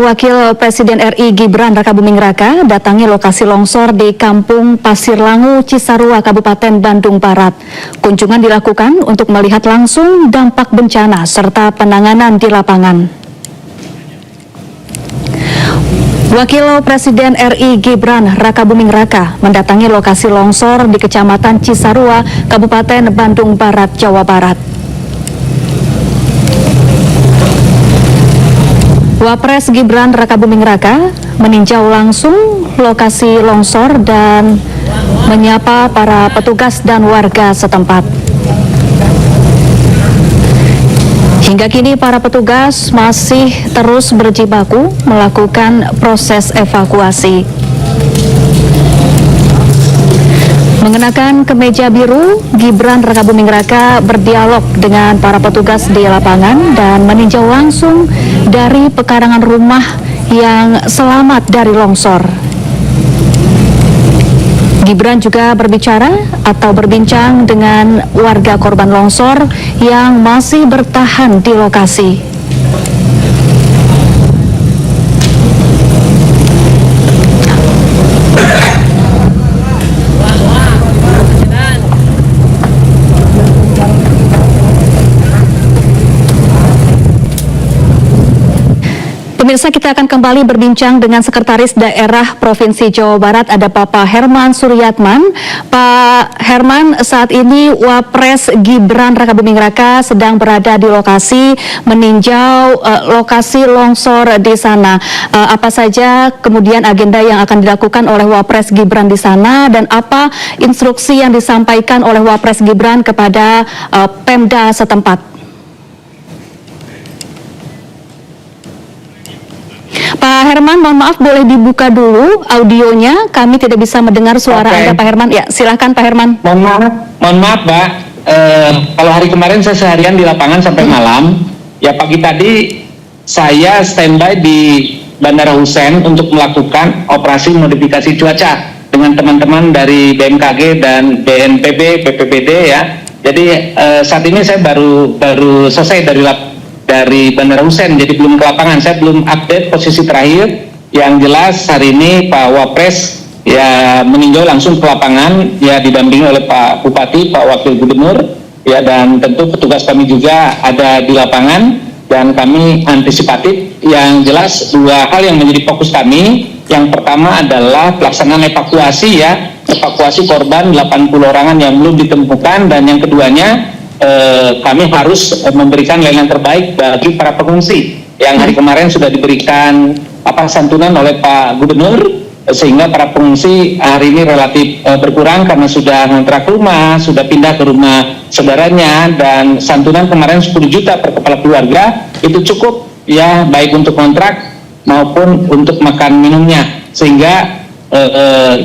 Wakil Presiden RI Gibran Rakabuming Raka datangi lokasi longsor di Kampung Pasir Langu, Cisarua, Kabupaten Bandung Barat. Kunjungan dilakukan untuk melihat langsung dampak bencana serta penanganan di lapangan. Wakil Presiden RI Gibran Rakabuming Raka mendatangi lokasi longsor di Kecamatan Cisarua, Kabupaten Bandung Barat, Jawa Barat. Wapres Gibran Rakabuming Raka meninjau langsung lokasi longsor dan menyapa para petugas dan warga setempat. Hingga kini para petugas masih terus berjibaku melakukan proses evakuasi. Mengenakan kemeja biru, Gibran Rakabuming Raka berdialog dengan para petugas di lapangan dan meninjau langsung dari pekarangan rumah yang selamat dari longsor. Gibran juga berbicara atau berbincang dengan warga korban longsor yang masih bertahan di lokasi. Pemirsa, kita akan kembali berbincang dengan Sekretaris Daerah Provinsi Jawa Barat, ada Bapak Herman Suryatman. Pak Herman, saat ini Wapres Gibran Rakabuming Raka sedang berada di lokasi, meninjau lokasi longsor di sana. Apa saja kemudian agenda yang akan dilakukan oleh Wapres Gibran di sana, dan apa instruksi yang disampaikan oleh Wapres Gibran kepada Pemda setempat? Pak Herman, mohon maaf, boleh dibuka dulu audionya, kami tidak bisa mendengar suara Anda, Pak Herman. Ya, silahkan Pak Herman. Mohon maaf Mbak, kalau hari kemarin saya seharian di lapangan sampai malam, ya pagi tadi saya standby di Bandara Hussein untuk melakukan operasi modifikasi cuaca dengan teman-teman dari BMKG dan BNPB, BPBD ya. Jadi saat ini saya baru selesai dari Bandara Hussein, jadi belum ke lapangan. Saya belum update posisi terakhir. Yang jelas hari ini Pak Wapres ya meninjau langsung ke lapangan, ya didampingi oleh Pak Bupati, Pak Wakil Gubernur, ya, dan tentu petugas kami juga ada di lapangan dan kami antisipatif. Yang jelas dua hal yang menjadi fokus kami. Yang pertama adalah pelaksanaan evakuasi, ya, evakuasi korban 80 orangan yang belum ditemukan, dan yang keduanya kami harus memberikan layanan terbaik bagi para pengungsi yang hari kemarin sudah diberikan santunan oleh Pak Gubernur, sehingga para pengungsi hari ini relatif berkurang karena sudah ngontrak rumah, sudah pindah ke rumah saudaranya, dan santunan kemarin 10 juta per kepala keluarga itu cukup, ya, baik untuk kontrak maupun untuk makan minumnya, sehingga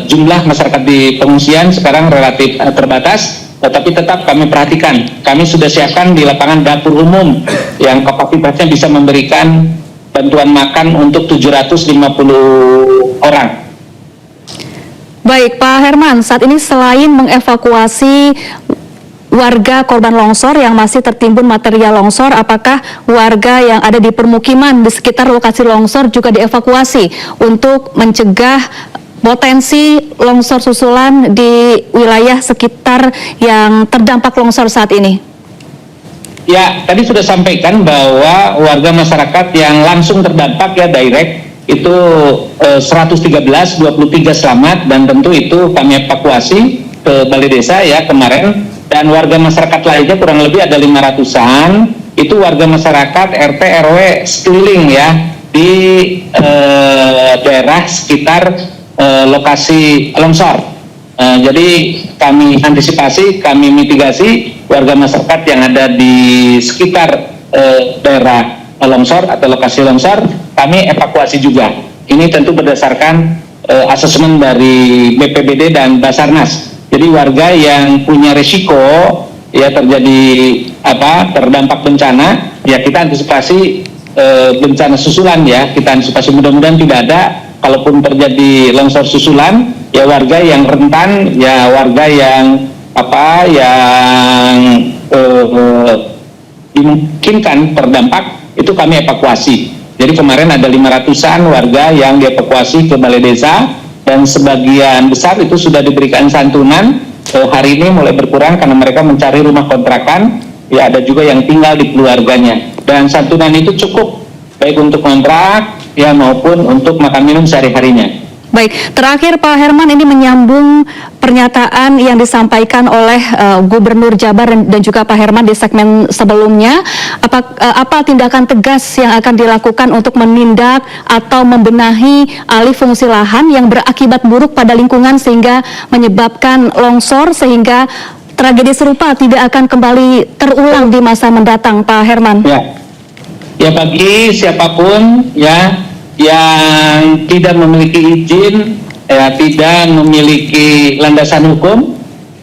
jumlah masyarakat di pengungsian sekarang relatif terbatas. Tetapi tetap kami perhatikan, kami sudah siapkan di lapangan dapur umum yang kapasitasnya bisa memberikan bantuan makan untuk 750 orang. Baik Pak Herman, saat ini selain mengevakuasi warga korban longsor yang masih tertimbun material longsor, apakah warga yang ada di permukiman di sekitar lokasi longsor juga dievakuasi untuk mencegah potensi longsor susulan di wilayah sekitar yang terdampak longsor saat ini? Ya, tadi sudah sampaikan bahwa warga masyarakat yang langsung terdampak, ya, direct itu 113, 23 selamat, dan tentu itu kami evakuasi ke balai desa, ya, kemarin. Dan warga masyarakat lainnya kurang lebih ada 500-an, itu warga masyarakat RT RW sekeliling, ya, di daerah sekitar lokasi longsor. Jadi kami antisipasi, kami mitigasi warga masyarakat yang ada di sekitar daerah longsor atau lokasi longsor, kami evakuasi juga. Ini tentu berdasarkan asesmen dari BPBD dan Basarnas. Jadi warga yang punya risiko, ya, terjadi terdampak bencana, ya, kita antisipasi bencana susulan, ya, kita antisipasi, mudah-mudahan tidak ada. Kalaupun terjadi longsor susulan, ya, warga yang rentan, ya, warga yang dimungkinkan terdampak, itu kami evakuasi. Jadi kemarin ada 500-an warga yang dievakuasi ke balai desa dan sebagian besar itu sudah diberikan santunan. Hari ini mulai berkurang karena mereka mencari rumah kontrakan. Ya, ada juga yang tinggal di keluarganya. Dan santunan itu cukup baik untuk kontrak ya maupun untuk makan minum sehari-harinya. Baik, terakhir Pak Herman, ini menyambung pernyataan yang disampaikan oleh Gubernur Jabar dan juga Pak Herman di segmen sebelumnya. Apa tindakan tegas yang akan dilakukan untuk menindak atau membenahi alih fungsi lahan yang berakibat buruk pada lingkungan sehingga menyebabkan longsor sehingga tragedi serupa tidak akan kembali terulang di masa mendatang, Pak Herman? Ya bagi siapapun ya yang tidak memiliki izin, ya tidak memiliki landasan hukum,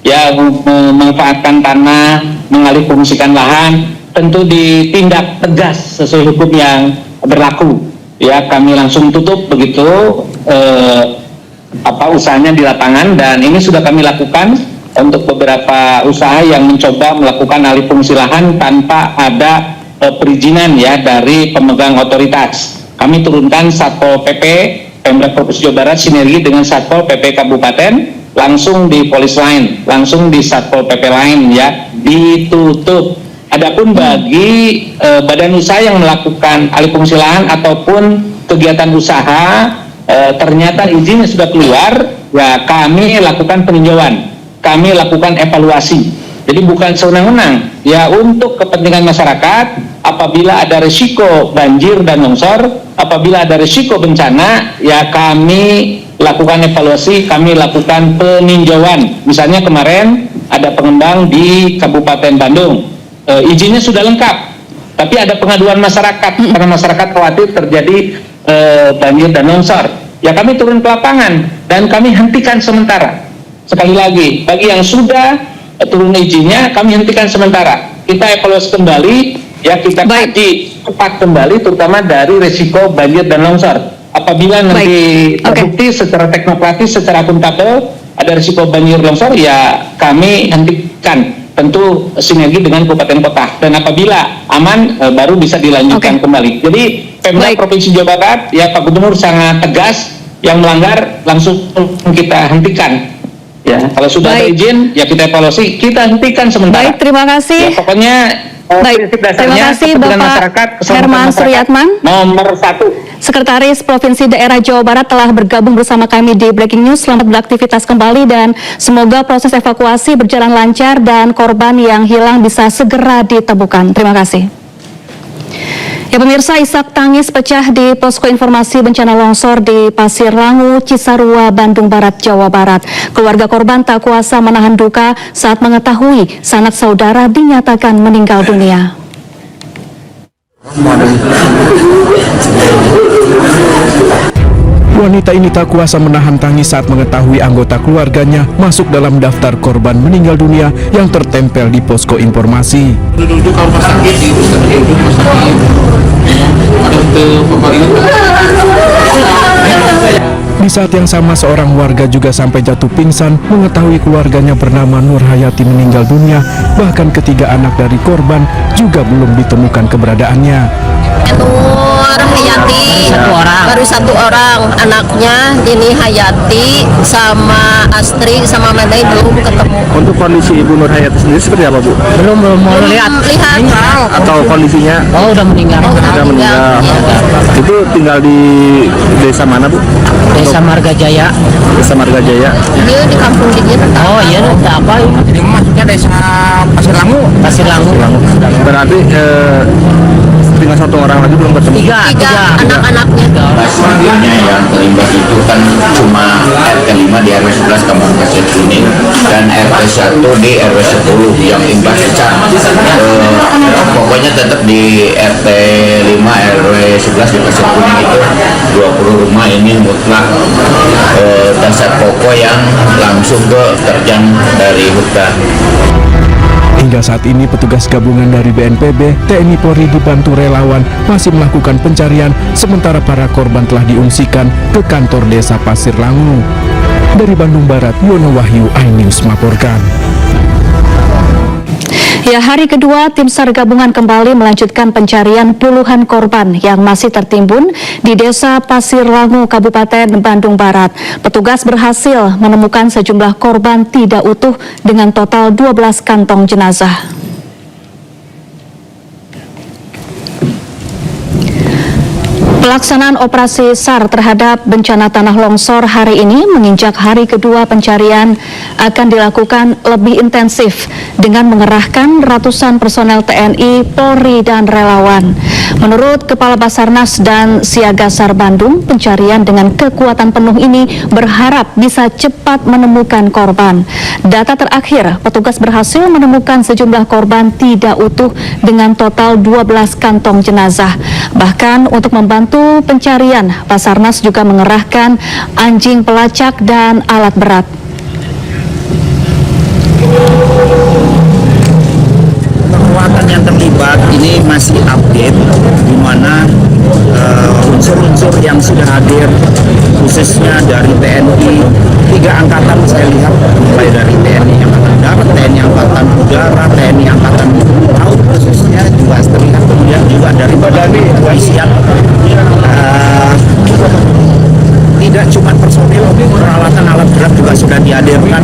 ya memanfaatkan tanah, mengalihfungsikan lahan, tentu ditindak tegas sesuai hukum yang berlaku. Ya, kami langsung tutup begitu usahanya di lapangan, dan ini sudah kami lakukan untuk beberapa usaha yang mencoba melakukan alih fungsi lahan tanpa ada perizinan ya dari pemegang otoritas. Kami turunkan Satpol PP Pemda Provinsi Jawa Barat sinergi dengan Satpol PP Kabupaten, langsung di polis lain, langsung di Satpol PP lain ya, ditutup. Adapun bagi badan usaha yang melakukan alih fungsi lahan ataupun kegiatan usaha ternyata izinnya sudah keluar, ya kami lakukan peninjauan, kami lakukan evaluasi. Jadi bukan sewenang-wenang ya, untuk kepentingan masyarakat. Apabila ada risiko banjir dan longsor, apabila ada risiko bencana, ya kami lakukan evaluasi, kami lakukan peninjauan. Misalnya kemarin ada pengembang di Kabupaten Bandung, izinnya sudah lengkap, tapi ada pengaduan masyarakat karena masyarakat khawatir terjadi banjir dan longsor. Ya kami turun ke lapangan dan kami hentikan sementara. Sekali lagi, bagi yang sudah turun izinnya, kami hentikan sementara. Kita evaluasi kembali, ya kita kaji cepat kembali, terutama dari risiko banjir dan longsor. Apabila nanti terbukti secara teknokratis, secara akuntabel ada risiko banjir longsor, ya kami hentikan. Tentu sinergi dengan kabupaten kota. Dan apabila aman, baru bisa dilanjutkan kembali. Jadi Pemda Provinsi Jawa Barat, ya Pak Gubernur sangat tegas, yang melanggar langsung kita hentikan. Ya, kalau sudah ada izin, ya kita evaluasi, kita hentikan sementara. Baik, terima kasih. Ya, pokoknya prinsip dasarnya kepentingan masyarakat, Herman Suryatman, nomor 1. Sekretaris Provinsi Daerah Jawa Barat telah bergabung bersama kami di Breaking News. Selamat beraktivitas kembali dan semoga proses evakuasi berjalan lancar dan korban yang hilang bisa segera ditemukan. Terima kasih. Ya pemirsa, isak tangis pecah di posko informasi bencana longsor di Pasir Langu, Cisarua, Bandung Barat, Jawa Barat. Keluarga korban tak kuasa menahan duka saat mengetahui sanak saudara dinyatakan meninggal dunia. Wanita ini tak kuasa menahan tangis saat mengetahui anggota keluarganya masuk dalam daftar korban meninggal dunia yang tertempel di posko informasi. Duduk kalau pas sakit itu duduk pas sakit. Di saat yang sama seorang warga juga sampai jatuh pingsan mengetahui keluarganya bernama Nur Hayati meninggal dunia, bahkan ketiga anak dari korban juga belum ditemukan keberadaannya. Nur Hayati baru satu orang, anaknya ini Hayati sama Astri sama Madai belum ketemu. Untuk kondisi Ibu Nur Hayati sendiri seperti apa, Bu? Belum mau lihat Atau kondisinya? Oh udah meninggal. Sudah meninggal. Itu tinggal di desa mana, Bu? Desa Marga Jaya. Desa Marga Jaya. Dia di kampung dingin. Oh iya, ada apa? Jadi maksudnya desa Pasir Langu. Pasir Langu. Berarti tinggal satu orang lagi belum ketemu. Tiga anak-anaknya. Selanjutnya yang terimbas itu kan cuma RT 5 di RW 11 Kampung Pasir Kuning dan RT 1 di RW 10 yang imbas pecah. Pokoknya tetap di RT 5 RW 11 di Pasir Kuning itu 20 rumah ini mutlak dasar pokok yang langsung ke terjang dari hutan. Hingga saat ini petugas gabungan dari BNPB, TNI Polri dibantu relawan masih melakukan pencarian sementara para korban telah diungsikan ke kantor desa Pasir Langu. Dari Bandung Barat, Yono Wahyu, iNews melaporkan. Ya, hari kedua tim SAR gabungan kembali melanjutkan pencarian puluhan korban yang masih tertimbun di Desa Pasir Langu, Kabupaten Bandung Barat. Petugas berhasil menemukan sejumlah korban tidak utuh dengan total 12 kantong jenazah. Pelaksanaan operasi SAR terhadap bencana tanah longsor hari ini menginjak hari kedua. Pencarian akan dilakukan lebih intensif dengan mengerahkan ratusan personel TNI, Polri, dan relawan. Menurut Kepala Basarnas dan Siaga SAR Bandung, pencarian dengan kekuatan penuh ini berharap bisa cepat menemukan korban. Data terakhir, petugas berhasil menemukan sejumlah korban tidak utuh dengan total 12 kantong jenazah. Bahkan untuk membantu pencarian, Basarnas juga mengerahkan anjing pelacak dan alat berat. Kekuatan yang terlibat ini masih update, di mana unsur-unsur yang sudah hadir, khususnya dari TNI, 3 angkatan saya lihat, mulai dari TNI Angkatan Darat, TNI Angkatan Udara, TNI Angkatan Laut, khususnya juga terlihat, kemudian juga dari badan kepolisian. Tidak cuma personil, peralatan alat berat juga sudah dihadirkan.